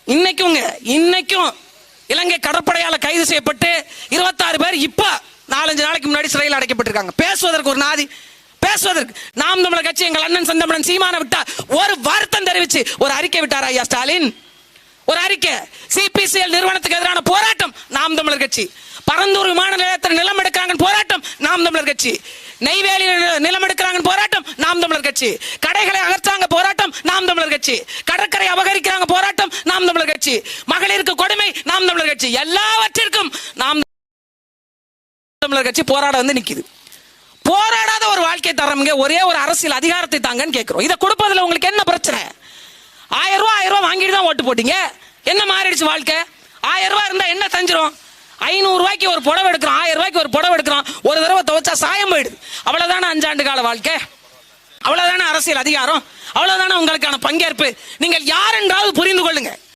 இன்னைக்கும் இலங்கை கடற்படையால கைது செய்யப்பட்டு 26 பேர் இப்ப 4-5 நாளைக்கு முன்னாடி சிறையில் அடைக்கப்பட்டிருக்காங்க. பேசுவதற்கு ஒரு நாதி, பேசுவதற்கு நாம் தமிழர் கட்சி எங்கள் அண்ணன் செந்தமிழன் சீமான விட்டா ஒரு வருத்தம் தெரிவிச்சு ஒரு அறிக்கை விட்டார் ஐயா ஸ்டாலின். ஒரு அறிக்கை. சிபிசிஎல் நிறுவனத்துக்கு எதிரான போராட்டம் நாம் தமிழர் கட்சி. பரந்தூர் விமான நிலையத்தில் நிலம் எடுக்கிறாங்க போராட்டம் நாம் தமிழர் கட்சி. நெய்வேலி நிலம் எடுக்கிறாங்க போராட்டம் நாம் தமிழர் கட்சி. கடைகளை அகற்றாங்க போராட்டம் நாம் தமிழர் கட்சி. கடற்கரை அபகரிக்கிறாங்க போராட்டம் நாம் தமிழர் கட்சி. மகளிருக்கு கொடுமை நாம் தமிழர் கட்சி. எல்லாவற்றிற்கும் நாம் தமிழர் கட்சி போராட வந்து நிக்குது. போராடாத ஒரு வாழ்க்கை தரம்ங்க, ஒரே ஒரு அரசியல் அதிகாரத்தை தாங்கன்னு கேட்கிறோம். இதை கொடுப்பதில் உங்களுக்கு என்ன பிரச்சனை? 1000 ரூபாய் வாங்கிட்டு தான் ஓட்டு போட்டீங்க. என்ன மாறிடுச்சு வாழ்க்கை? 1000 ரூபாய் இருந்தா என்ன செஞ்சிரும்? 500 ரூபாய்க்கு ஒரு புடவை எடுக்கிறோம், 1000 ரூபாய்க்கு ஒரு புடவை எடுக்கிறோம், ஒரு தடவை துவைச்சா சாயம் போயிடுது. அவ்வளவுதானே 5 ஆண்டு கால வாழ்க்கை? அவ்வளவுதானே அரசியல் அதிகாரம்? அவ்வளவுதானே உங்களுக்கான பங்கேற்பு? நீங்கள் யார் என்றாவது புரிந்து கொள்ளுங்க.